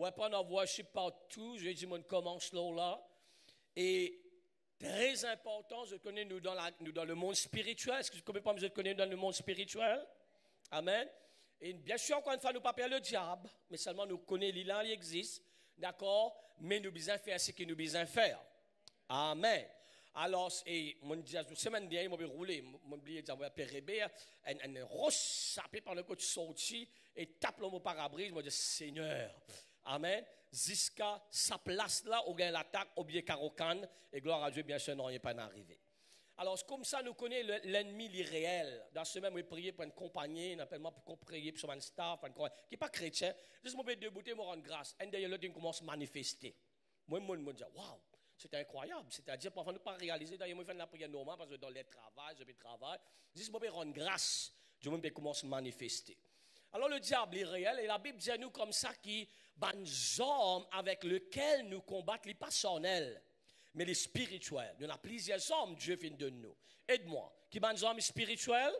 va prendre en worship partout. Je dis, on commence là. Et très important, je connais nous dans le monde spirituel. Est-ce que combien de vous connaissez dans le monde spirituel? Amen. Et bien sûr, encore une fois, nous ne pas perdre le diable, mais seulement nous connaissons l'île, il existe. D'accord? Mais nous besoin faire ce que nous besoin faire. Amen. Alors, et mon Dieu, la semaine dernière, je me roulé, je me oublié de dire, Pérébé, un ressapé par le côté sorti, et tape le mot parabrise, je me dis, Seigneur, amen, jusqu'à sa place là, où il y a l'attaque, au biais Carocan, et gloire à Dieu, bien sûr, non, il n'est pas arrivé. Alors, comme ça, nous connaissons l'ennemi irréel. Dans ce même, on prier pour une compagnie, on appelle pour prier pour un staff, qui n'est pas chrétien. Juste, je vais débouter, je rendre grâce. Et d'ailleurs, l'autre, il commence à manifester. Moi, je me dis, waouh, c'est incroyable. C'est-à-dire, parfois, nous ne pas réaliser. D'ailleurs, moi, je fais la prière normale parce que dans les travail, je travaille. Juste, je vais rendre grâce. Dieu même commence à manifester. Alors, le diable est réel. Et la Bible dit à nous comme ça qui, les hommes avec lesquels nous combattons, les personnels. Mais les spirituels. Il y en a plusieurs hommes, Dieu fait de nous. Aide-moi. Qui sont les hommes spirituels?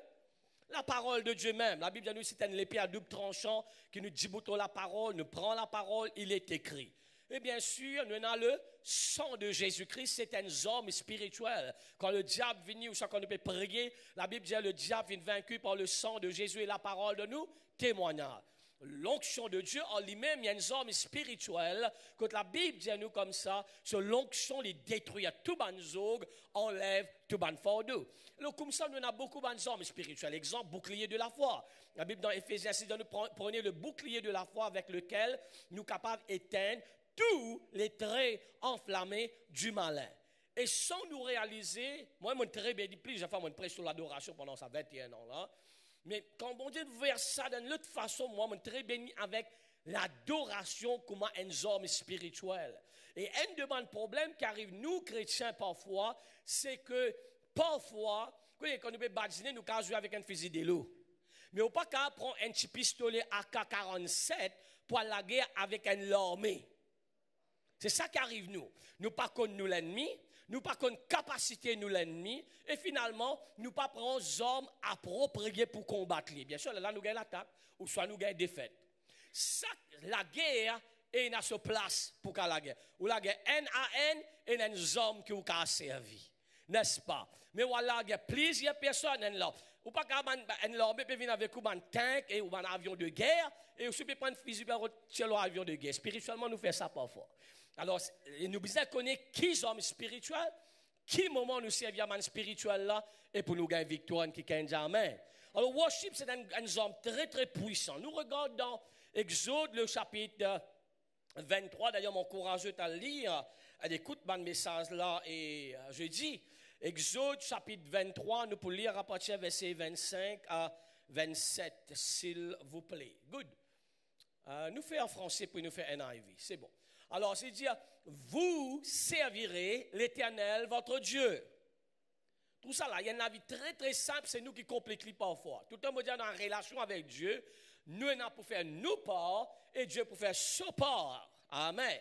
La parole de Dieu même. La Bible dit, c'est une épée à double tranchant qui nous dit la parole, nous prend la parole, il est écrit. Et bien sûr, nous avons le sang de Jésus-Christ, c'est un homme spirituel. Quand le diable vient, ou ça qu'on peut prier, la Bible dit, le diable vient vaincu par le sang de Jésus et la parole de nous, témoignage. L'onction de Dieu en lui-même, il y a un homme spirituel. Quand la Bible dit à nous comme ça, c'est l'onction les détruit à tout ban zog, enlève tout ban fardeau. Alors comme ça, nous avons beaucoup d'hommes spirituels. Exemple, bouclier de la foi. La Bible dans Éphésiens 6, nous prenez le bouclier de la foi avec lequel nous sommes capables d'éteindre tous les traits enflammés du malin. Et sans nous réaliser, moi, je très bien dit, plusieurs fois, je prêche sur l'adoration pendant ça 21 ans là. Mais quand bon Dieu veut ça d'une autre façon, moi, je suis très béni avec l'adoration comme un homme spirituel. Et un des problèmes qui arrive, nous, chrétiens, parfois, c'est que parfois, quand nous badiner, nous pouvons jouer avec un fusil de l'eau. Mais on ne peut pas prendre un petit pistolet AK-47 pour la guerre avec un armée. C'est ça qui arrive, nous. Nous ne pas connaissons l'ennemi. Nous pas qu'on capacité nous l'ennemi et finalement nous pas prendre hommes appropriés pour combattre les. Bien sûr là nous gagnons l'attaque ou soit nous gagnons défaite. Ça la guerre est à sa place pour qu'à la guerre. Ou la guerre N à N et un homme qui vous a servi. N'est-ce pas? Mais voilà, il y a plusieurs personnes là. Ou pas qu'un l'armée peut venir avec un tank et un avion de guerre et aussi peut prendre fusil pour tirer l'avion de guerre. Spirituellement nous fait ça parfois. Alors, nous devons connaître qui sommes spirituels, qui moment nous servir à man spirituel là, et pour nous gagner victoire qui gagne jamais. Alors, worship, c'est un homme très, très puissant. Nous regardons dans Exode, le chapitre 23. D'ailleurs, m'encourage à lire, à écouter mon message là, et je dis, Exode, chapitre 23, nous pouvons lire à partir du verset 25 à 27, s'il vous plaît. Good. Nous faisons en français, puis nous faisons en NIV. C'est bon. Alors, c'est dire, vous servirez l'Éternel, votre Dieu. Tout ça là, il y a une vie très très simple, c'est nous qui compliquons parfois. Tout le monde dit dans la relation avec Dieu, nous sommes pour faire nos parts et Dieu pour faire son part. Amen.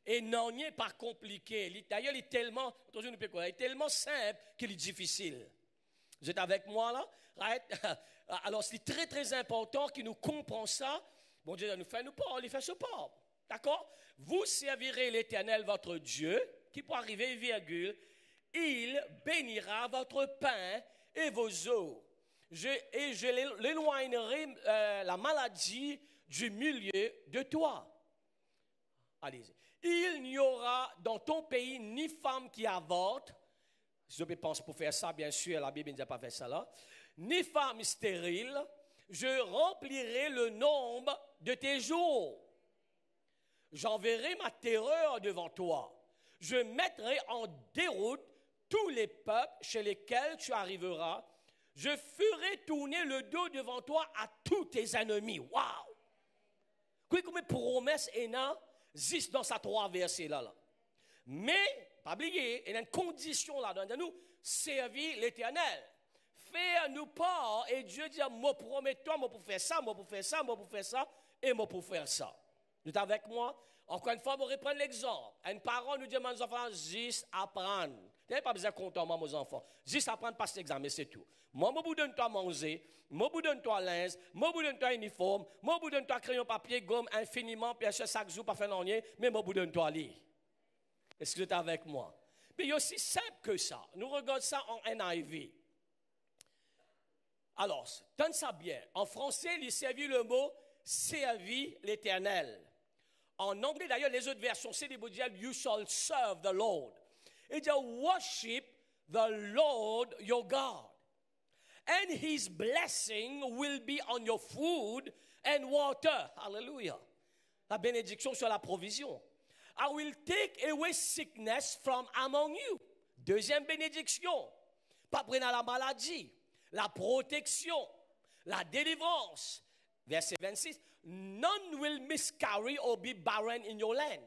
Et non, il n'est pas compliqué. D'ailleurs, il est tellement simple qu'il est difficile. Vous êtes avec moi là? Right? Alors, c'est très très important que nous comprenions ça. Bon Dieu nous fait nos parts, il fait son part. D'accord? Vous servirez l'Éternel, votre Dieu, qui peut arriver, virgule, il bénira votre pain et vos eaux. Je l'éloignerai la maladie du milieu de toi. Allez-y. Il n'y aura dans ton pays ni femme qui avorte. Je pense pour faire ça, bien sûr, la Bible ne dit pas faire ça là. Ni femme stérile. Je remplirai le nombre de tes jours. J'enverrai ma terreur devant toi. Je mettrai en déroute tous les peuples chez lesquels tu arriveras. Je ferai tourner le dos devant toi à tous tes ennemis. Waouh! Comme promesse existe dans sa 3 versets là. Mais, pas oublier, il y a une condition là dans nous, servir l'Éternel. Faire-nous part, et Dieu dit, moi promets-toi, moi pour faire ça, moi pour faire ça, moi pour faire ça, et moi pour faire ça. Vous êtes avec moi? Encore une fois, je vais reprendre l'exemple. Un parent nous dit à nos enfants, juste apprendre. Vous n'avez pas besoin de compter moi, mes enfants. Juste apprendre, passer l'examen, c'est tout. Moi, je vous donne toi manger, moi, je vous donne toi linge, moi, je vous donne toi uniforme, moi, je vous donne toi crayon, papier, gomme, infiniment, puis chaque jour, pas faire l'année, mais moi, je vous donne toi lire. Est-ce que vous êtes avec moi? Mais il y a aussi simple que ça. Nous regardons ça en NIV. Alors, tenez ça bien. En français, il servit le mot servir l'Éternel. En anglais, d'ailleurs, les autres versions, c'est des mots dire you shall serve the Lord. Il dit worship the Lord your God. And his blessing will be on your food and water. Hallelujah. La bénédiction sur la provision. I will take away sickness from among you. Deuxième bénédiction. Pas prendre la maladie, la protection, la délivrance. Verset 26. None will miscarry or be barren in your land.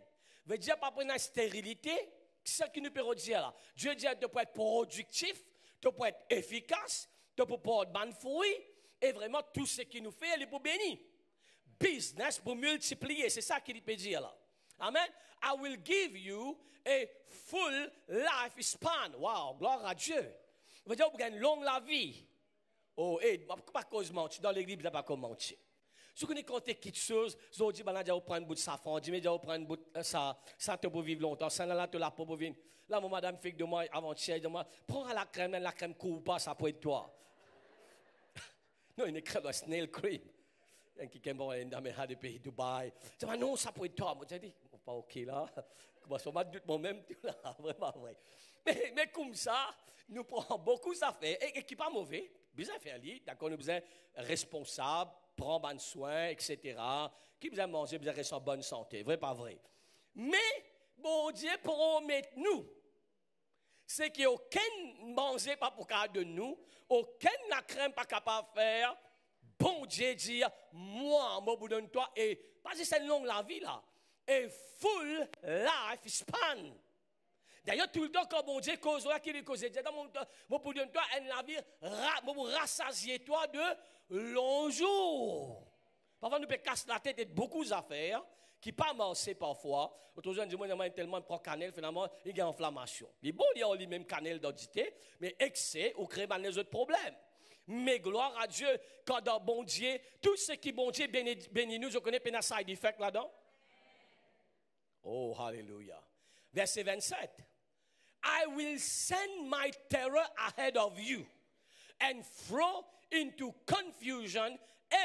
Veut dire pas prendre la stérilité. C'est ce qui nous peut dire là. Dieu dit de pour être productif, de pour être efficace, de pour porter bonne fruit. Et vraiment tout ce qu'il nous fait, il est pour bénir. Business pour multiplier. C'est ça qu'il peut dire là. Amen. I will give you a full life span. Wow, gloire à Dieu. Veut dire, vous gagnez longue la vie. Oh, et pas cause mentir. Dans l'église, vous n'avez pas comme mentir. Si vous connaissez quelque chose, vous dites, vous prendre un bout de safran, vous prendre un bout de ça te pour vivre longtemps, ça là, te la pour vivre. Là, mon madame fait de moi avant-hier, de moi, prends la crème court pas, ça peut être toi. Non, une crème, snail cream. Il y a qui est dans mes pays, Dubaï. Je dis, non, ça peut être toi. Moi, j'ai dit, pas ok là. Je m'a dit moi-même, vraiment vrai. Mais comme ça, nous prenons beaucoup d'affaires, et qui n'est pas mauvais, besoin de faire lire, d'accord, nous besoin responsable, prendre bon soin, etc. Qui besoin manger, besoin rester en bonne santé, vrai, pas vrai. Mais, bon Dieu promet nous, c'est qu'il n'y a aucun manger pas pour capable de nous, aucun la crème pas capable de faire. Bon Dieu dit, moi, je vous donne toi, et parce que c'est longue la vie là, et full life span. D'ailleurs, tout le temps, quand bon Dieu cause, là, qu'il est causé, je vous donne toi, et la vie, je vous rassasier toi de longs jours. Parfois, nous pouvons casser la tête de beaucoup d'affaires, qui ne pas marcher parfois. Autre jour, on dit, tellement de prend cannelle, finalement, il y a inflammation. Il est bon, il y a même cannelle d'identité, mais excès, ou crée les autres problèmes. Mais gloire à Dieu, quand dans bon Dieu, tout ce qui bon Dieu bénit nous, je connais pas un side effect là-dedans. Oh, hallelujah. Verset 27. I will send my terror ahead of you and throw into confusion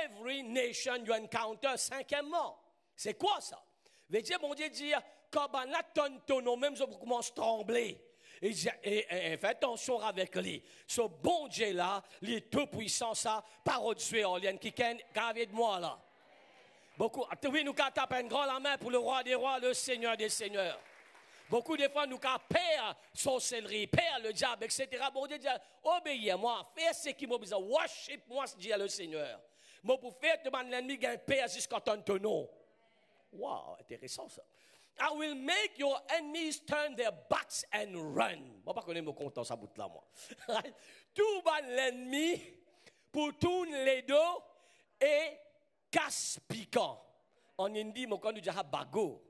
every nation you encounter. Cinquièmement, c'est quoi ça? Veut dire, bon Dieu dit, quand on a ton même, je commence à trembler. Et fait attention avec lui. Ce bon Dieu là, il est tout puissant, ça, par Dieu en lien qui est avec moi là. Beaucoup, oui, nous tapons un grand la main pour le roi des rois, le seigneur des seigneurs. Beaucoup de fois, nous perdons sorcellerie, perdons le diable, etc. Bon Dieu dit, obéis à moi, fais ce qui m'a besoin, worship moi, dit le Seigneur. Moi, pour faire de l'ennemi, gagne paix jusqu'à ton nom. Wow, intéressant ça. I will make your enemies turn their backs and run. Moi, pas connaître mon compte ça bout là, moi. Tout l'ennemi pour tourner les dos et casse piquant. En hindi, mon compte dit bago.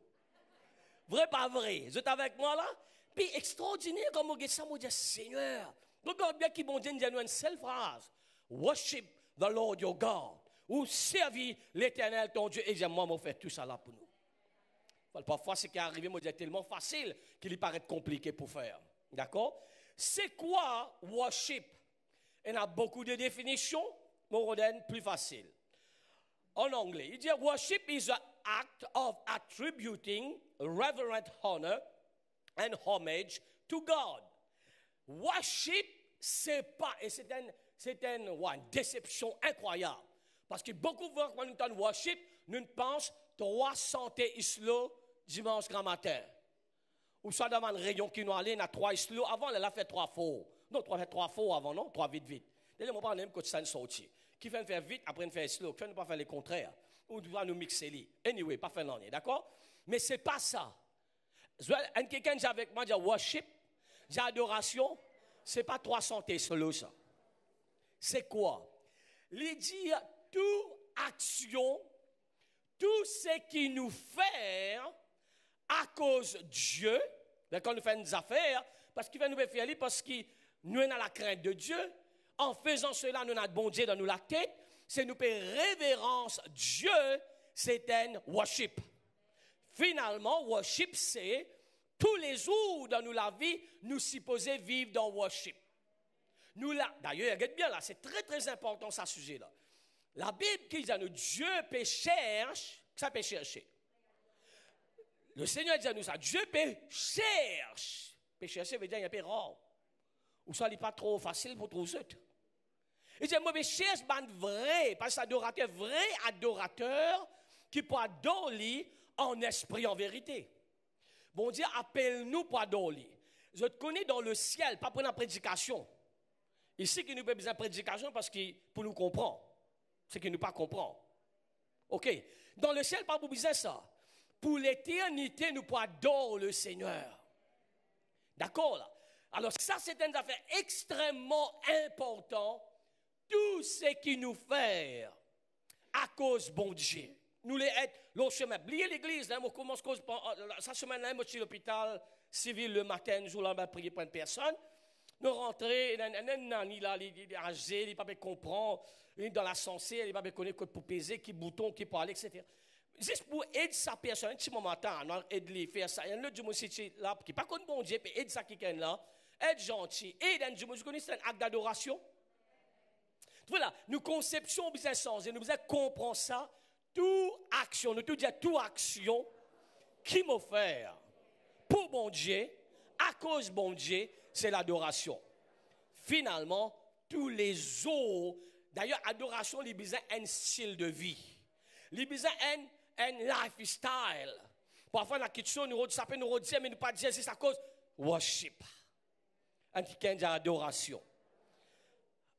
Vrai, pas vrai. Vous êtes avec moi là? Puis extraordinaire comme on dit ça, moi, Seigneur. Regarde bien qui bon Dieu nous une seule phrase. Worship the Lord your God. Ou servir l'Éternel ton Dieu. Et j'aime moi, moi, faire tout ça là pour nous. Parfois, ce qui est arrivé, moi, c'est tellement facile qu'il lui paraît compliqué pour faire. D'accord? C'est quoi worship? Il y a beaucoup de définitions, mais on donne plus facile. En anglais, il dit worship is an act of attributing reverent honor and homage to God. Worship, c'est pas, et c'est une déception incroyable. Parce que beaucoup de fois, quand nous entendons worship, nous pensons 300 islots dimanche grand matin. Ou soit dans une réunion qui nous allait, il y a 3 islots. Avant, elle a fait 3 faux. Non, 3 faux avant, non? 3 vite. D'ailleurs, mon père n'aime que ça ne sortit. Qui fait faire vite, après, il fait slow. Qui fait ne pas faire le contraire. Ou doit nous mixer les. Anyway, pas faire l'année, d'accord? Mais ce n'est pas ça. Quelqu'un dit avec moi, dit worship, dit adoration, ce n'est pas 300 islots, ça. C'est quoi? Il dit toute action, tout ce qui nous fait à cause de Dieu, quand nous faisons des affaires, parce qu'il va nous faire aller, parce que nous avons la crainte de Dieu. En faisant cela, nous avons le bon Dieu dans la tête. C'est nous faire révérence Dieu, c'est un worship. Finalement, worship, c'est tous les jours dans la vie, nous supposons vivre dans worship. D'ailleurs, regarde bien là, c'est très très important ce sujet-là. La Bible qui dit à nous, Dieu peut chercher, ça peut chercher. Le Seigneur dit à nous ça, Dieu peut chercher. Peut chercher veut dire il y a un peu rare. Ou ça n'est pas trop facile pour tous autres. Il dit, moi, je cherche un vrai, parce que adorateur, vrai adorateur, qui peut adorer en esprit, en vérité. Bon Dieu, appelle-nous pour adorer. Je te connais dans le ciel, pas pour la prédication. Ici, qui nous fait besoin de prédication parce que pour nous comprendre. C'est qu'il nous pas comprend. OK. Dans le ciel, pas pour besoin ça. Pour l'éternité, nous pouvons adorer le Seigneur. D'accord là? Alors ça, c'est une affaire extrêmement importante. Tout ce qui nous fait à cause bon Dieu. Nous les être le chemin. Oubliez l'église, là, on commence cause ça semaine-là, moi je suis à l'hôpital civil le matin, nous allons prier pour une personne. Nous rentrons, il a âgé, il n'a pas comprendre, il est dans l'ascenseur, il n'a pas connaître pour peser, qui bouton, qui parler, etc. Juste pour aider sa personne, un petit moment, on a aidé à faire ça. Il y a un autre qui là, qui n'est pas comme bon Dieu, mais aide ça qui est là, être gentil. Et dans Dieu, vous connaissez un acte d'adoration? Voilà, nous conception bien sens et nous comprendre ça, toute action, nous tout dire toute action qui m'offert pour bon Dieu, à cause bon Dieu, c'est l'adoration. Finalement, tous les autres, d'ailleurs, adoration, il besoin un style de vie. Il besoin un lifestyle. Parfois, la question, ça peut nous redire, mais nous pas dire, c'est à cause worship. Un petit adoration.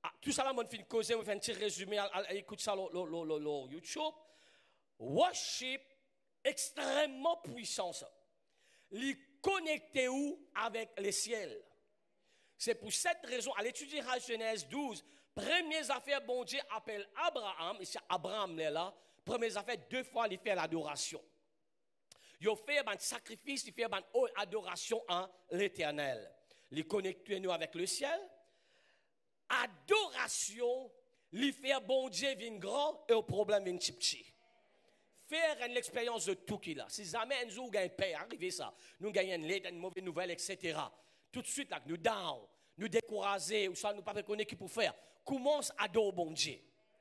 Ah, tout ça là, on fait une cause, on fait un petit résumé, écoute ça sur YouTube. Worship, extrêmement puissant ça. Il connecté où avec les ciels. C'est pour cette raison, à l'étudier à Genèse 12, premières affaires, bon Dieu appelle Abraham, et c'est Abraham là, premières affaires, 2 fois, il fait l'adoration. Il fait un sacrifice, il fait une adoration à l'éternel. Il connecte nous avec le ciel. Adoration, lui faire bon Dieu vient grand et au problème vient petit. Faire une expérience de tout qu'il a. Si jamais nous gagnons paix, arrivé ça, nous gagnons une lettre, une mauvaise nouvelle, etc. Tout de suite, là, nous down, nous décourager, ou ça, nous pas connaître qui pour faire. Commence à adorer bon Dieu.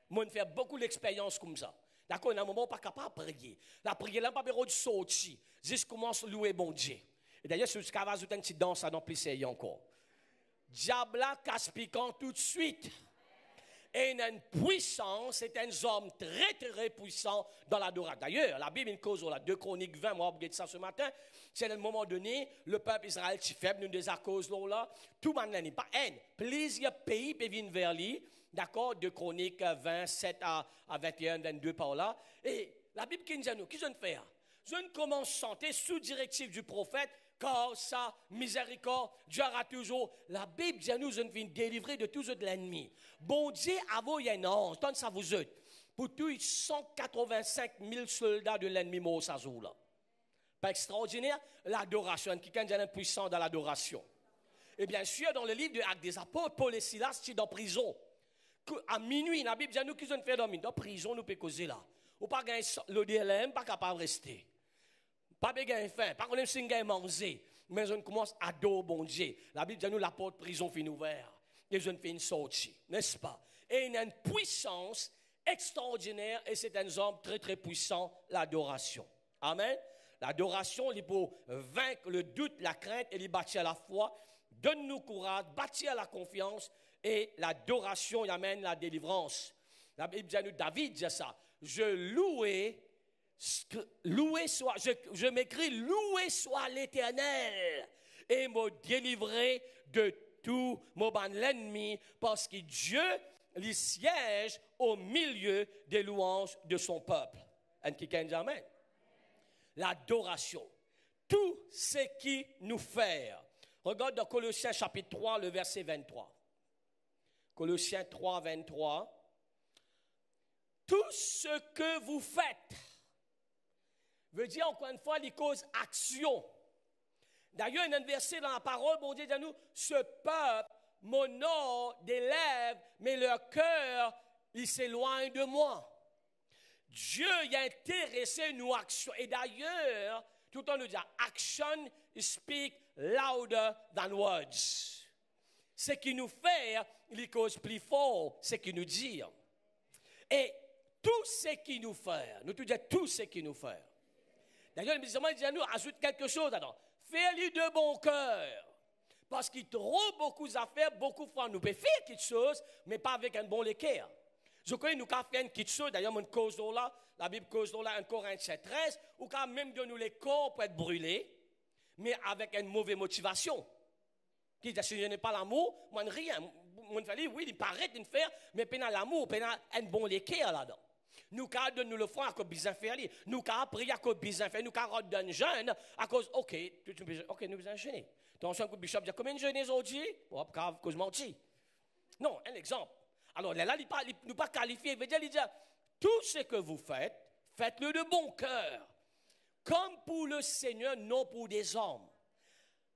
Moi, on fait beaucoup d'expériences comme ça. D'accord, il y a un moment où on n'est pas capable de prier. La prière, là, on n'a pas besoin de sortir. Juste commence à louer bon Dieu. Et d'ailleurs, si vous avez une petite danse, ça n'en plus encore. Diabla casse piquant tout de suite. Et il a une puissance, c'est un homme très très puissant dans l'adoration. D'ailleurs, la Bible, une cause, 2 Chroniques 20, moi, je ça ce matin, c'est à un moment donné, le peuple Israël, si faible, nous des causes là, tout le monde n'est pas haine. Plusieurs pays peuvent venir vers lui, d'accord, 2 Chroniques 27 à 21, 22 par là. Et la Bible qui nous dit, qu'est-ce qu'on fait? Je ne commence à chanter sous directive du prophète, car sa miséricorde durera toujours. La Bible dit à nous, je viens délivrer de tous de l'ennemi. Bon Dieu a envoyé un ange, donne ça vous autres, pour tous 185 000 soldats de l'ennemi morts à jour là. Pas extraordinaire, l'adoration, quelqu'un est puissant dans l'adoration. Et bien sûr, dans le livre de Actes des Apôtres, Paul et Silas sont dans prison. À minuit, la Bible dit à nous qu'ils ont fait dormir. Dans prison, nous pouvons causer là. Ou pas gagner le DLM, pas capable de rester. Pas gagner faim, pas qu'on si gagner manger. Mais on commence à adorer bon Dieu. La Bible dit à nous la porte prison finit ouverte. Et je fais une sortie, n'est-ce pas? Et il a une puissance extraordinaire et c'est un homme très très puissant, l'adoration. Amen. L'adoration, il peut vaincre le doute, la crainte et il bâtir la foi. Donne-nous courage, bâtir la confiance et l'adoration, il amène la délivrance. La Bible dit à nous, David dit ça. Je m'écris, loué soit l'Éternel et me délivrer de tout l'ennemi parce que Dieu lui siège au milieu des louanges de son peuple. Et qui dit amen. L'adoration. Tout ce qui nous fait. Regarde dans Colossiens chapitre 3, le verset 23. Colossiens 3, 23. Tout ce que vous faites, veut dire encore une fois, les causes action. D'ailleurs, il y a un verset dans la parole, bon Dieu dit à nous, ce peuple m'honore des lèvres, mais leur cœur, il s'éloigne de moi. Dieu est intéressé nous action. Et d'ailleurs, tout le temps nous dit, action speak louder than words. Ce qui nous fait, il cause plus fort, ce qu'il nous dit. Et tout ce qui nous fait, nous tout disons tout ce qui nous fait. D'ailleurs, le musulman dit à nous, ajoute quelque chose là-dedans. Fais-le de bon cœur. Parce qu'il y a trop beaucoup d'affaires, beaucoup de fois, nous pouvons faire quelque chose, mais pas avec un bon cœur. Je connais, nous avons fait quelque chose, d'ailleurs, mon cause là, la Bible cause là, 1 Corinthiens 13, ou quand même donner les corps pour être brûlés, mais avec une mauvaise motivation. Qui dit, si je n'ai pas l'amour, moi, rien. Mon fallait, oui, il paraît de faire, mais pendant l'amour, pendant un bon cœur là-dedans. Nous avons nous le faire à cause de besoin faire, nous avons prié à cause de besoin faire, nous avons donné jeûne à cause, ok, nous besoin jeûner. Donc, un coup de bishop dit, combien de jeûnes aujourd'hui? Oh, à cause de menti. Non, un exemple. Alors là, il ne pas qualifié, il veut dire, tout ce que vous faites, faites-le de bon cœur, comme pour le Seigneur, non pour des hommes.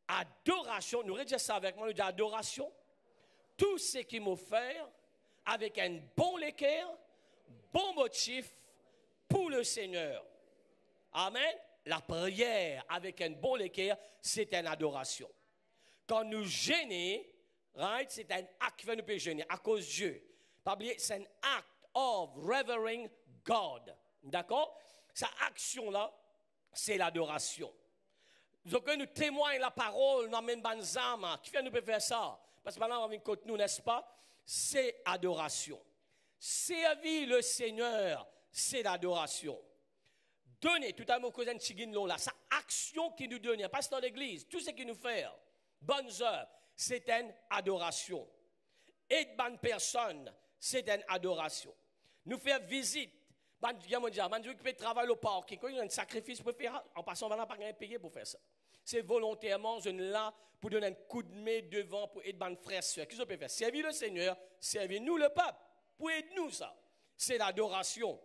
Adoration, nous redisons ça avec moi, nous disons adoration, tout ce qui m'a fait avec un bon cœur, bon motif pour le Seigneur. Amen. La prière avec un bon cœur, c'est une adoration. Quand nous gênons, right, c'est un acte qui fait nous gêner à cause de Dieu. Pas oublier, c'est un act of revering God. D'accord? Cette action-là, c'est l'adoration. Donc, nous témoignons la parole, nous amènons Banzama. Qui fait nous peut faire ça? Parce que maintenant, on vient contre nous, n'est-ce pas? C'est adoration. Servir le Seigneur, c'est l'adoration. Donner, tout à l'heure, cousin Chiguinlo, là, cette action qui nous donne, pas dans l'église, tout ce qu'il nous fait, bonnes œuvres, c'est une adoration. Aider bonne personne, c'est une adoration. Nous faire visite, il peut travailler au parking, il y a un sacrifice pour faire, en passant, on ne va pas payer pour faire ça. C'est volontairement, je ne là pour donner un coup de main devant pour aider bonne frère, soeur. Qu'est-ce qu'on peut faire? Servir le Seigneur, servir nous le peuple, pour aider nous ça. C'est l'adoration.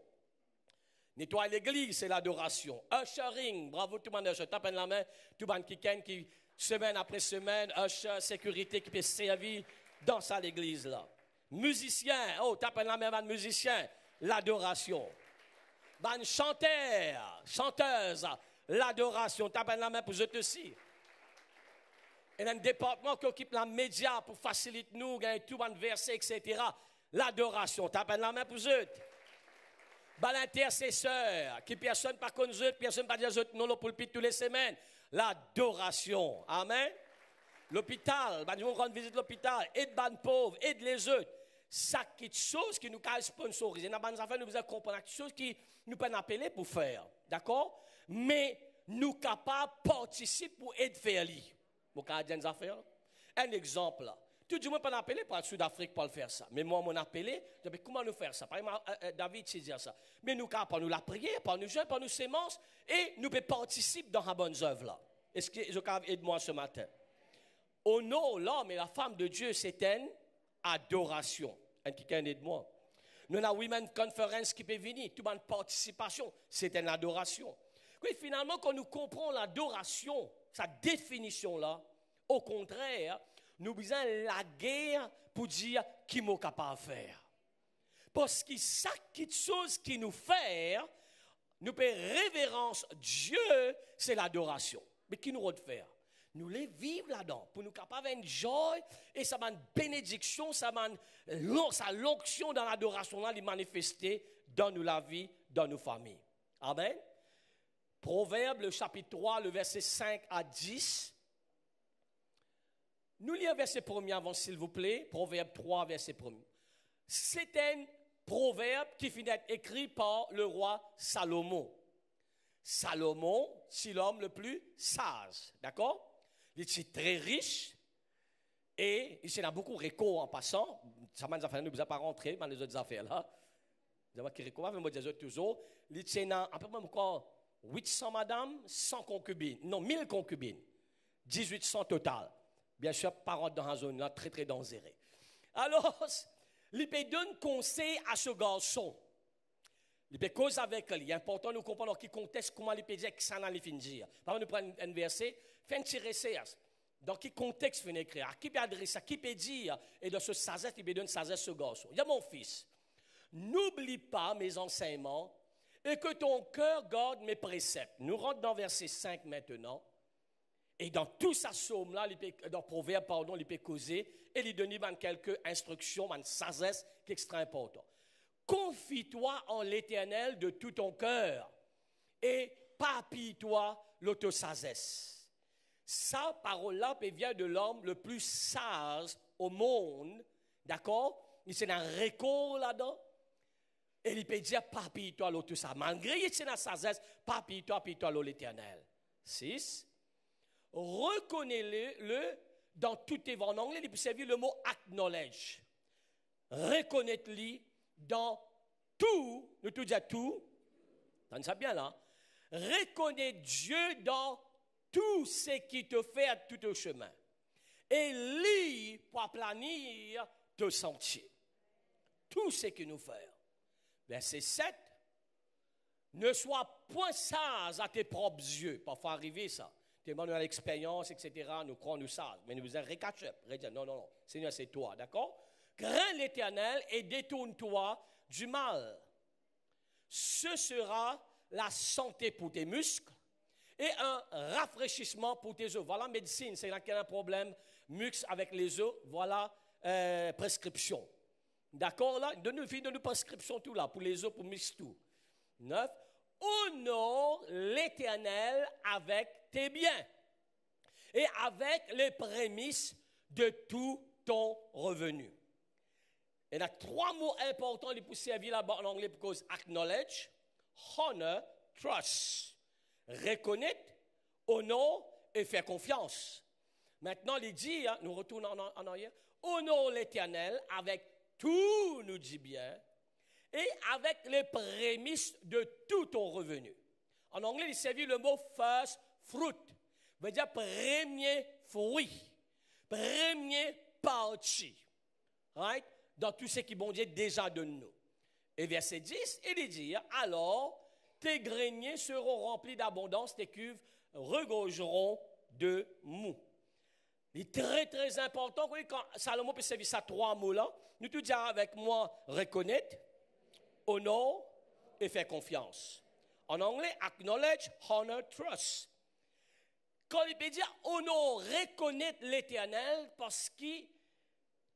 Nettoyer l'église, c'est l'adoration. Ushering, bravo tout le monde, je tape la main, tout le monde qui, semaine après semaine, usher, sécurité qui peut servir dans ça l'église là. Musicien, oh, tape la main, musicien, l'adoration. Ban chanteur, chanteuse, l'adoration, tape la main pour eux aussi. Et dans le département qui occupe la média pour faciliter nous, gagner tout le verset, etc. L'adoration, tape la main pour eux. Ben, l'intercesseur, qui personne pas connaît eux, personne pas dire eux, non, le pulpit toutes les semaines. L'adoration. Amen. L'hôpital, ben, nous rendre visite l'hôpital, aide les pauvres, aide les autres. Ça, quelque chose qui nous a sponsorisé. Dans les affaires, nous devons comprendre quelque chose qui nous peut appeler pour faire. D'accord? Mais nous sommes capables de participer pour aider faire lui. Vous avez des affaires? Un exemple là. Tout le monde peut appeler pour le Sud-Afrique pour le faire ça. Mais moi, mon appelé, je dis, comment nous faire ça? Par exemple, David sait dire ça. Mais nous sommes capables de la prière, par nous jeûner, par nous sémences, et nous pouvons participer dans la bonne œuvre là. Est-ce que je peux aider moi ce matin? Au nom, l'homme et la femme de Dieu, c'est une adoration. Un qui aide moi. Nous avons Women Conference qui peut venir, toute une participation, c'est une adoration. Oui, finalement, quand nous comprenons l'adoration, sa définition là, au contraire, nous besoin la guerre pour dire qui est capable de faire. Parce que chaque chose qui nous fait, nous peut révérence Dieu, c'est l'adoration. Mais qui nous doit faire? Nous les vivre là-dedans, pour nous capables d'avoir une joie, et ça m'a une bénédiction, ça m'a l'onction dans l'adoration là, les manifester dans nous la vie, dans nos familles. Amen. Proverbe, le chapitre 3, le verset 5 à 10. Nous lisons verset 1er avant, s'il vous plaît. Proverbe 3, verset 1er. C'est un proverbe qui finit d'être écrit par le roi Salomon. Salomon, c'est l'homme le plus sage. D'accord? Il est très riche et il a beaucoup de réco en passant. Ça m'a dit, nous ne pas rentrer dans les autres affaires là. Vous avez réco, mais moi, je dis toujours. Il a à peu près encore 800 madames, 100 concubines. Non, 1000 concubines. 1800 total. Bien sûr, pas dans la zone là, très très dangereux. Alors, il peut donner conseil à ce garçon. Il peut causer avec lui. Il est important de nous comprendre dans quel contexte, comment il peut dire que ça allait finir. Par exemple, nous prenons un verset, fin tirer ça. Dans quel contexte il écrire? À qui peut adresser? À qui peut dire? Et dans ce sagesse, il peut donner sagesse ce garçon. Il y a mon fils. N'oublie pas mes enseignements et que ton cœur garde mes préceptes. Nous rentrons dans verset 5 maintenant. Et dans tout sa somme-là, dans Proverbe, pardon, il peut causer et lui donner quelques instructions, une sagesse qui est extrêmement importante. Confie-toi en l'Éternel de tout ton cœur et papille-toi l'autosagesse. Sa parole-là vient de l'homme le plus sage au monde, d'accord? Il s'est un recours là-dedans. Et il peut dire papille-toi l'autosagesse. Malgré qu'il c'est une sagesse, papille-toi l'Éternel. 6. Reconnais-le dans tout tes voies. En anglais, il peut servir le mot acknowledge. Reconnais-le dans tout, nous tout dire tout, on ça bien là. Reconnais Dieu dans tout ce qui te fait à tout au chemin. Et lis pour aplanir tes sentiers. Tout ce que nous faisons. Verset 7. Ne sois point sage à tes propres yeux. Parfois arriver ça. Tellement nous avons l'expérience, etc. Nous croyons nous sages. Mais nous vous récachons. Non. Seigneur, c'est toi. D'accord? Crains l'Éternel et détourne-toi du mal. Ce sera la santé pour tes muscles et un rafraîchissement pour tes os. Voilà médecine, c'est là qu'il y a un problème, muscles avec les os, voilà prescription. D'accord là? Donne-nous prescription tout là, pour les os, pour muscles tout. 9. Honore l'Éternel avec tes biens et avec les prémices de tout ton revenu. Il y a 3 mots importants qui peuvent servir là-bas en anglais pour cause acknowledge, honor, trust. Reconnaître, honor et faire confiance. Maintenant, il dit, nous retournons en arrière, honore l'Éternel avec tout, nous dit bien, et avec les prémices de tout ton revenu. En anglais, il servit le mot first fruit, veut dire premier fruit, premier parti. Right? Dans tout ce qui bon Dieu déjà donne nous. Et verset 10, il dit, alors tes greniers seront remplis d'abondance, tes cuves regorgeront de mou. Il est très, très important, quand Salomon peut servir ça 3 mots-là, nous tout dire avec moi, reconnaître, honor et faire confiance. En anglais, acknowledge, honor, trust. Quand il peut dire honor, reconnaître l'Éternel, parce que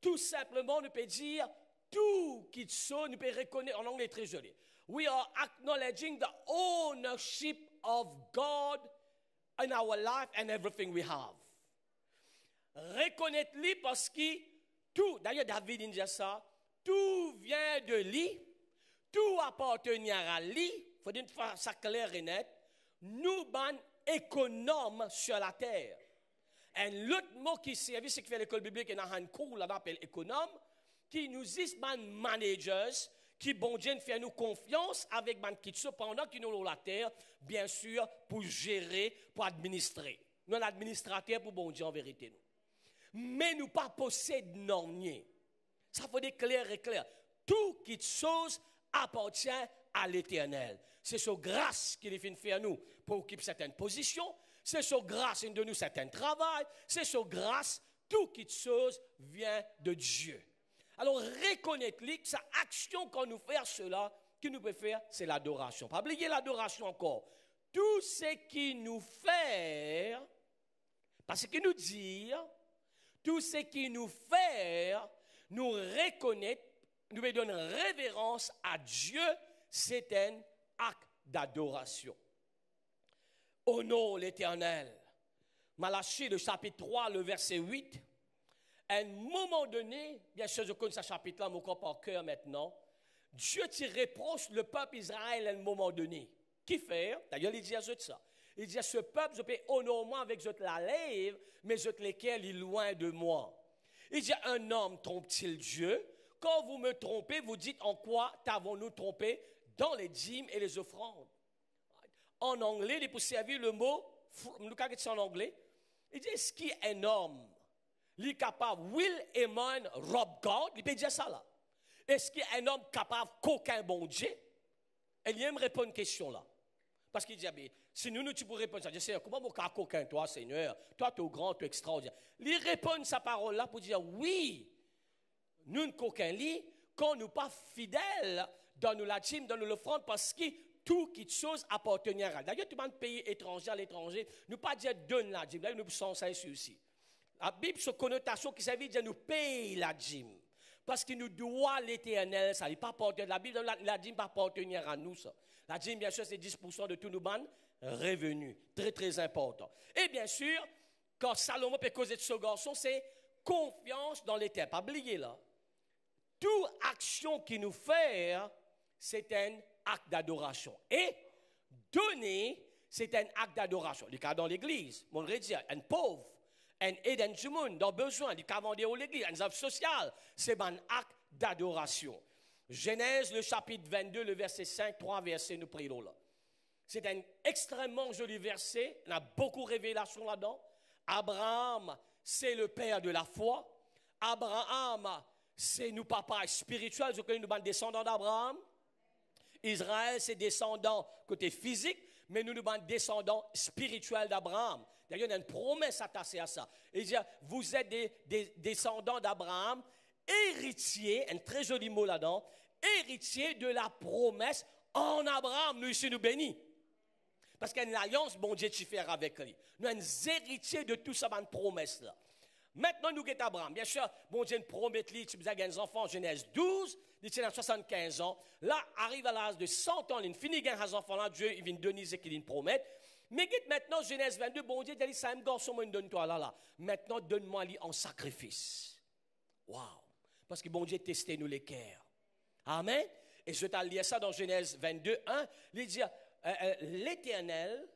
tout simplement, nous peut dire tout qui sont, nous peut reconnaître, en anglais très joli. We are acknowledging the ownership of God in our life and everything we have. Reconnaître-lui parce que tout, d'ailleurs David dit ça, tout vient de lui, tout appartient à lui, il faut dire ça clair et net, nous sommes économes sur la terre. Et l'autre mot qui servait, c'est qui fait l'école biblique, et dans un cours là-bas, appelle économe, qui nous dit managers, qui bon Dieu fait nous confiance avec man qui pendant qu'ils nous ont la terre, bien sûr, pour gérer, pour administrer. Nous, l'administrateur pour bon Dieu en vérité. Nous. Mais nous pas possédons non. Ça faut dire clair et clair. Tout qui chose appartient à l'Éternel. C'est sur grâce qu'il est fait faire nous pour occuper certaines positions. C'est sur grâce qu'il donne nous certains travail. C'est sur grâce, tout qui chose vient de Dieu. Alors, reconnaître-lui que sa action quand nous faisons cela, que nous pouvons faire, c'est l'adoration. Pas oublier l'adoration encore. Tout ce qui nous fait, parce que nous dire, tout ce qui nous fait, nous reconnaître, nous donner révérence à Dieu, c'est un acte d'adoration. Honore l'Éternel. Malachie, le chapitre 3, le verset 8. À un moment donné, bien sûr, je connais ce chapitre-là, mon corps par cœur maintenant. Dieu t'y reproche le peuple Israël à un moment donné. Qui fait? D'ailleurs, il dit à eux ça. Il dit à ce peuple, je peux honorer moi avec eux la lèvre, mais eux lesquels il est loin de moi. Il dit, un homme trompe-t-il Dieu? Quand vous me trompez, vous dites en quoi t'avons-nous trompé? Dans les dîmes et les offrandes. En anglais, il peut servir le mot, nous c'est en anglais, il dit, est-ce qu'il est un homme? Il est capable, will a man rob God? Il peut dire ça là. Est-ce qu'il est un homme capable qu'aucun bon Dieu? Elle aime répondre à une question là. Parce qu'il dit, si nous, tu pourrais répondre ça. Je dis, comment mon cas coquin, toi, Seigneur? Toi, tu es grand, tu es extraordinaire. Il répond sa parole là pour dire, oui, nous, coquin, quand nous pas fidèles dans nous la dîme, dans nous l'offrande, parce que tout qui chose appartenir à. D'ailleurs, tu vas un pays étranger à l'étranger, nous pas dire donne la dîme. Là, nous sommes ça ici. La Bible, sur connotation qui ça veut dire nous paye la dîme. Parce qu'il nous doit l'éternel, ça n'est pas appartenir. La Bible, la dîme pas appartenir à nous, ça. La dîme, bien sûr, c'est 10% de tous nos bandes revenus. Très, très important. Et bien sûr, quand Salomon peut causer de ce garçon, c'est confiance dans l'éternel. Pas oublier là. Toute action qu'il nous fait, c'est un acte d'adoration. Et donner, c'est un acte d'adoration. Les cas dans l'église, on va dire, un pauvre, un aide du monde, dans besoin, les cas dans l'église, un œuvre sociale, c'est un acte d'adoration. Genèse, le chapitre 22, le verset 5, 3 versets, nous prions là. C'est un extrêmement joli verset, il y a beaucoup de révélations là-dedans. Abraham, c'est le père de la foi. Abraham, c'est nous papa spirituel, je connais nous descendants d'Abraham. Israël, c'est descendants côté physique, mais nous sommes descendants spirituels d'Abraham. D'ailleurs, il y a une promesse attachée à ça. Il dit, vous êtes des descendants d'Abraham, héritiers, un très joli mot là-dedans, héritiers de la promesse en Abraham. Nous ici, nous bénis. Parce qu'il y a une alliance, bon Dieu, tu fais avec lui. Nous sommes héritiers de tout ça, une promesse là. Maintenant, nous sommes Abraham. Bien sûr, bon Dieu nous promet, tu as des enfants en Genèse 12, il tient à 75 ans. Là, arrive à l'âge de 100 ans, il finit avec ces enfants-là, Dieu, il vient donner ce qu'il promet. Mais maintenant, Genèse 22, bon Dieu dit, ça me garçon, moi, donne-toi là. Maintenant, donne-moi lui en sacrifice. Waouh! Parce que bon Dieu testé nous les cœurs. Amen. Et je t'ai lié ça dans Genèse 22, 1. Il dit, l'Éternel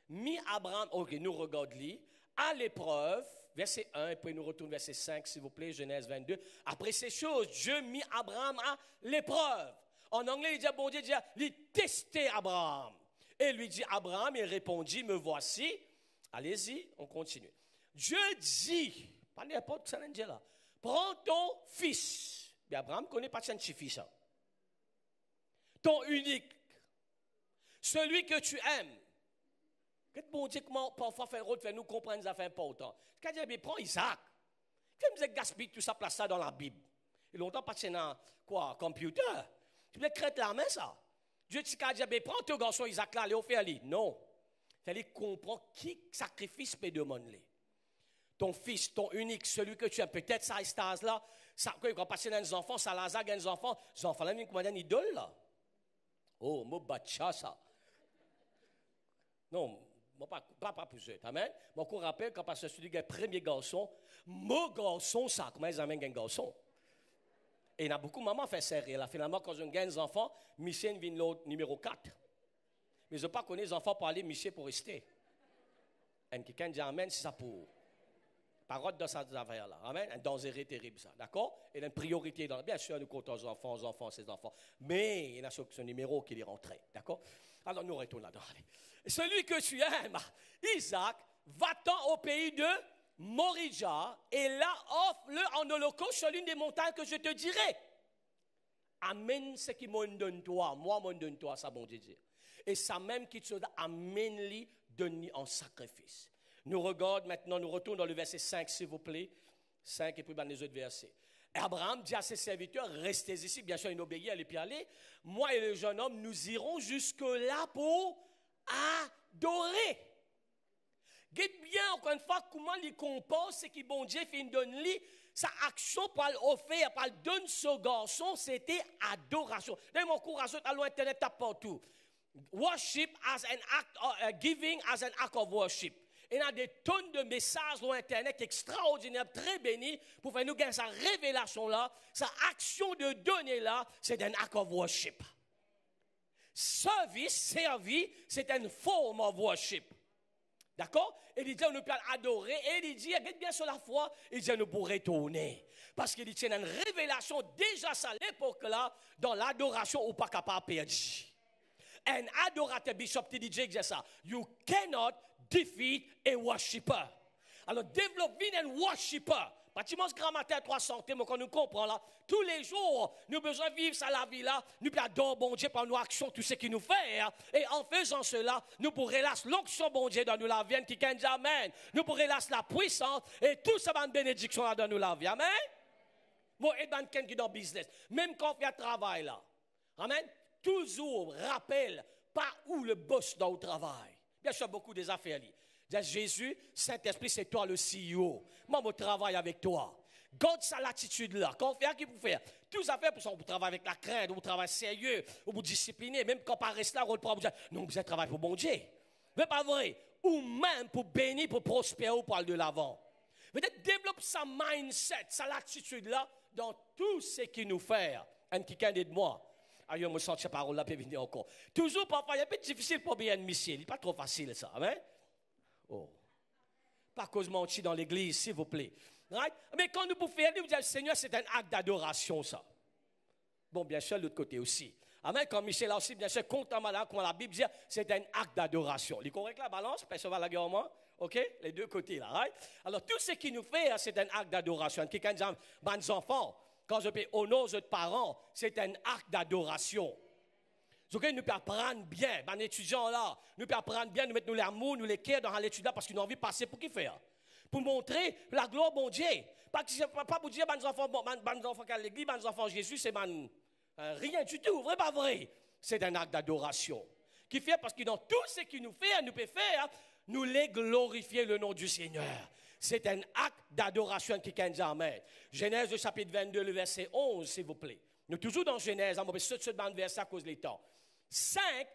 mit Abraham, ok, nous regardons, à l'épreuve, verset 1, et puis nous retournons verset 5, s'il vous plaît, Genèse 22. Après ces choses, Dieu mit Abraham à l'épreuve. En anglais, il dit, bon Dieu, il testait Abraham. Et lui dit, Abraham, il répondit, me voici. Allez-y, on continue. Dieu dit, pas n'importe ça, là, prends ton fils. Mais Abraham ne connaît pas son fils. Ton unique. Celui que tu aimes. Qu'est-ce que bon Dieu, comment parfois faire nous comprendre des affaires importantes. Quand Dieu dit, prends Isaac. Qu'est-ce que vous gaspillez tout ça, place ça dans la Bible. Et longtemps, pas dans quoi, computer. Tu peux créer la main, ça. Dieu dit, prends ton garçon Isaac là, allez, faire lui. Non. Il fallait comprendre qui sacrifice peut demander. Ton fils, ton unique, celui que tu aimes, peut-être ça, stase là, ça, quand il va passer dans les enfants, ça lazare dans les enfants là, ils commandent une idole là. Oh, moi, batcha ça. Non, moi, pas pour eux. Amen. Moi, je rappelle quand parce que je suis le premier garçon, mon garçon, ça, comment ils amènent un garçon? Et il y a beaucoup de mamans fait serrer. Là, finalement, quand on gagne des enfants, Michel vient l'autre numéro 4. Mais je ne pas connaître les enfants pour aller, Michel pour rester. Et quelqu'un dit Amen, c'est ça pour. Parole dans cette affaire-là. Amen. Un danger terrible, ça. D'accord? Et il y a une priorité dans. Bien sûr, nous comptons aux enfants, ces enfants. Mais il y a ce numéro qui est rentré. D'accord? Alors, nous retournons là-dedans. Celui que tu aimes, Isaac, va-t'en au pays de Morija et là, offre-le en holocauste sur l'une des montagnes que je te dirai. Amène ce qui m'en donne toi. Moi, m'en donne toi, ça, bon Dieu. Et ça même qui te dit, amène-lui, donne-lui en sacrifice. Nous regardons maintenant, nous retournons dans le verset 5, s'il vous plaît. 5 et puis dans les autres versets. Et Abraham dit à ses serviteurs, restez ici. Bien sûr, il obéit, elle est puis aller. Moi et le jeune homme, nous irons jusque-là pour adorer. Guette bien, encore une fois, comment il compose ce qui bon Dieu fait une donne lui. Sa action pour l'offrir, pour le donner ce garçon, c'était adoration. D'ailleurs, mon courage à l'internet, tape partout. Worship as an act, giving as an act of worship. Il y a des tonnes de messages sur Internet extraordinaires, très bénis, pour faire nous gagner sa révélation-là, sa action de donner là, c'est un act of worship. Servir, c'est une forme of worship. D'accord? Et il dit, on peut adorer. Et il dit, regarde bien sur la foi, il dit, on pourrait tourner. Parce qu'il dit, il y a une révélation déjà à l'époque-là, dans l'adoration, ou pas capable de perdre. Un adorateur, Bishop T.D. Jakes dit ça. You cannot defeat a worshiper. Alors, développer un worshiper. Bâtiment grammaire 300, mais quand nous comprenons là, tous les jours, nous avons besoin de vivre ça la vie là, nous pouvons adorer bon Dieu par nos actions, tout ce qu'il nous fait. Hein. Et en faisant cela, nous pourrons relâcher l'onction bon Dieu dans nous la vie, qui dit amen. Nous pourrons relâcher la puissance et tout ça va une bénédiction là dans nous la vie. Amen. Moi, et dans quelqu'un qui est dans le business, même quand on fait un travail là, amen, toujours rappelle par où le boss dans le travail. Bien sûr, beaucoup des affaires là. Jésus, Saint-Esprit, c'est toi le CEO. Moi, je travaille avec toi. Garde ça l'attitude-là. Quand on fait, qui vous faire? Tous les affaires, pour travailler avec la crainte, vous travaillez sérieux, vous disciplinez, même quand on reste là, on vous dire, non, vous êtes travaillé pour bon Dieu. Mais pas vrai. Ou même pour bénir, pour prospérer, pour aller de l'avant. Peut-être développe sa mindset, sa attitude-là, dans tout ce qu'il nous fait. Un qui de moi. Ah, je me sens cette parole-là peut venir encore. Toujours, parfois, il est un peu difficile pour bien admettre. Il n'est pas trop facile, ça. Amen? Oh. Pas cause mentir dans l'église, s'il vous plaît. Right? Mais quand nous pouvons faire, nous disons, Seigneur, c'est un acte d'adoration, ça. Bon, bien sûr, de l'autre côté aussi. Amen. Quand Michel a aussi, bien sûr, content malade, comme la Bible dit, c'est un acte d'adoration. Il est correct la balance? Personne va la guerre au moins? OK? Les deux côtés, là. Right? Alors, tout ce qui nous fait, c'est un acte d'adoration. Quelqu'un dit, mes enfants, quand je peux honorer nos parents, c'est un acte d'adoration. Donc, nous pouvons apprendre bien, les étudiants là, nous pouvons apprendre bien, nous mettre l'amour, nous les cœurs dans l'étude là, parce qu'ils ont envie de passer pour qui faire? Pour montrer la gloire bon Dieu. Pas pour dire, mes enfants qui à l'église, mes enfants Jésus, c'est rien du tout, vrai pas vrai? C'est un acte d'adoration. Qui fait parce que dans tout ce qu'il nous fait, nous peut faire, nous les glorifier le nom du Seigneur. C'est un acte d'adoration qui dit amen. Genèse le chapitre 22, le verset 11, s'il vous plaît. Nous sommes toujours dans Genèse, on va ce verset à cause des temps. 5,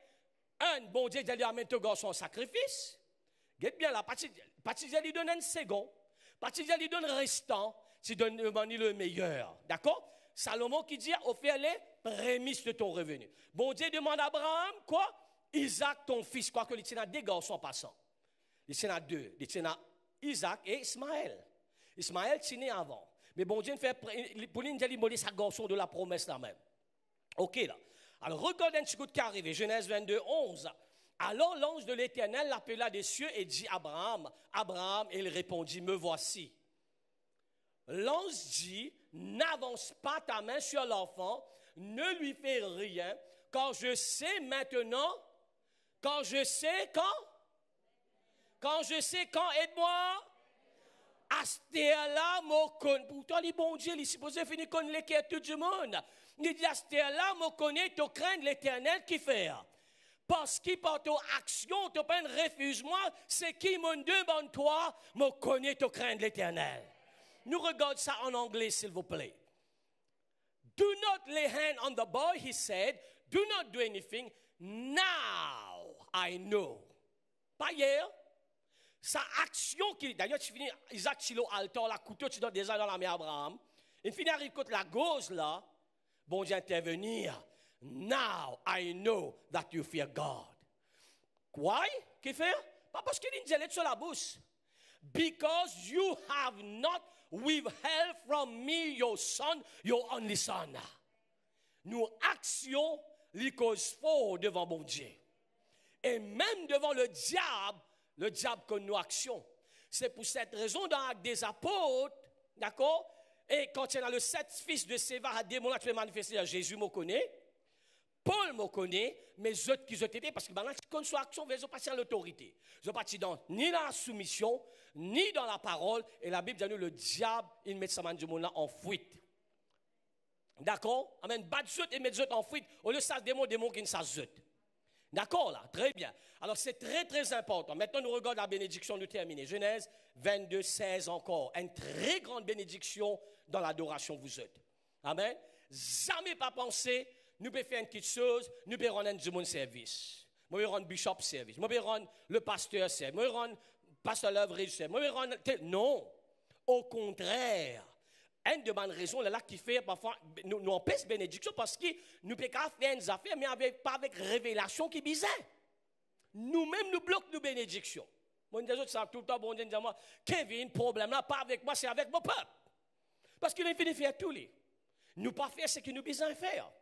bon Dieu dit à ton garçon sacrifice. Regarde bien là, partie lui donne un second, partie lui donne restant, tu donnes le meilleur. D'accord? Salomon qui dit, offre les prémices de ton revenu. Bon Dieu demande à Abraham, quoi? Isaac, ton fils, quoi que il tient à deux garçons passants. Il tient à deux. Il tient à Isaac et Ismaël. Ismaël tient avant. Mais bon Dieu fait, pour lui, il dit, sa garçon de la promesse là même. Ok là. Alors, regardez un petit coup qui est arrivé, Genèse 22, 11. Alors, l'ange de l'Éternel l'appela des cieux et dit, Abraham, Abraham, et il répondit, me voici. L'ange dit, n'avance pas ta main sur l'enfant, ne lui fais rien, car je sais maintenant, quand je sais quand, aide-moi. Astéa-là, pourtant, les bon Dieu, il est supposé finir connaître les cœurs tout le monde. Il dit, Astéa-là, me connaît, tu crains l'Éternel qui fait. Parce qu'il par ton action, tu pas refuse-moi, c'est qui me demande toi, me connaît, tu crains l'Éternel. Nous regardons ça en anglais, s'il vous plaît. Do not lay hand on the boy, he said. Do not do anything. Now I know. Pas hier. Sa action, d'ailleurs, tu finis, Isaac, tu l'as alter, la couteau, tu donnes déjà dans la main Abraham. Il finit à récolter la gauze là. Bon Dieu intervenir. Now I know that you fear God. Why? Qu'est-ce qu'il fait? Pas parce qu'il dit sur la bouche. Because you have not withheld from me your son, your only son. Nous actions les causes fort devant mon Dieu. Et même devant le diable que nous actions. C'est pour cette raison dans l'Acte des Apôtres, d'accord? Et quand il y a le 7 fils de Sévar à démon, tu es manifesté, Jésus me connaît, Paul me connaît, mais autres qui ont été, parce que maintenant, quand soit action, ils ont passé à l'autorité. Ils ont parti ni dans la soumission, ni dans la parole. Et la Bible dit nous, le diable, il met sa main du monde là en fuite. D'accord? Amen. Battre et mettre en fuite. Au lieu de ça, démon qui ne s'ajoute. D'accord là? Très bien. Alors c'est très très important. Maintenant nous regardons la bénédiction de terminer. Genèse 22, 16 encore. Une très grande bénédiction dans l'adoration vous êtes. Amen. Jamais pas penser, nous pouvons faire une petite chose, nous pouvons rendre du monde service. Moi, je rendre bishop service. Moi, je rendre le pasteur service. Moi, je rendre pasteur l'œuvre service. Moi, je rendre... Non. Au contraire. Une de bonnes raisons, là, qui fait parfois, nous empêche bénédiction parce que nous ne pouvons pas faire des affaires, mais pas avec révélation qui est bizarre. Nous-mêmes, nous bloquons nos bénédictions. Moi, je dis tout le temps, bon Dieu, moi, Kevin, problème là, pas avec moi, c'est avec mon peuple. Parce qu'il est fini de faire tout. Nous pas faire ce que nous besoin faire.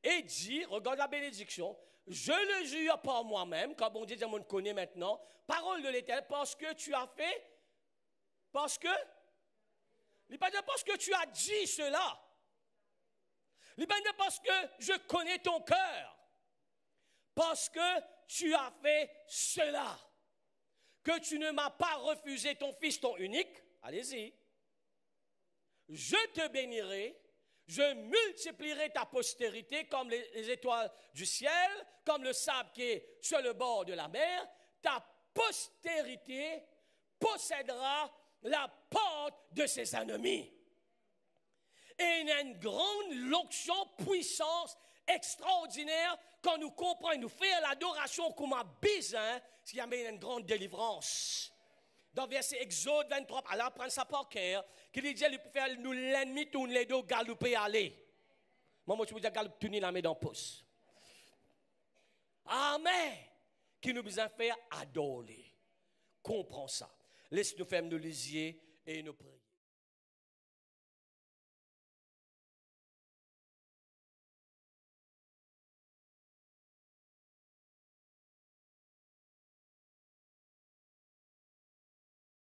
Et dit, regarde la bénédiction, je le jure par moi-même, quand bon Dieu dit, on me connaît maintenant, parole de l'Éternel, parce que tu as fait, parce que Il n'est pas dit parce que tu as dit cela. Il n'est pas dit parce que je connais ton cœur. Parce que tu as fait cela. Que tu ne m'as pas refusé ton fils, ton unique. Allez-y. Je te bénirai. Je multiplierai ta postérité comme les étoiles du ciel, comme le sable qui est sur le bord de la mer. Ta postérité possédera la porte de ses ennemis. Et il y a une grande onction, puissance extraordinaire quand nous comprenons, nous faisons l'adoration comme un besoin, s'il y a une grande délivrance. Dans verset Exode 23, Allah prend ça par cœur, qu'il dit, il peut faire nous l'ennemi tourner les dos, galoper aller. Moi, je vous dis, galoper tourner la main dans le pouce. Amen. Qui nous besoin faire adorer. Comprends ça. Laisse-nous faire nos lisiers et nos prières.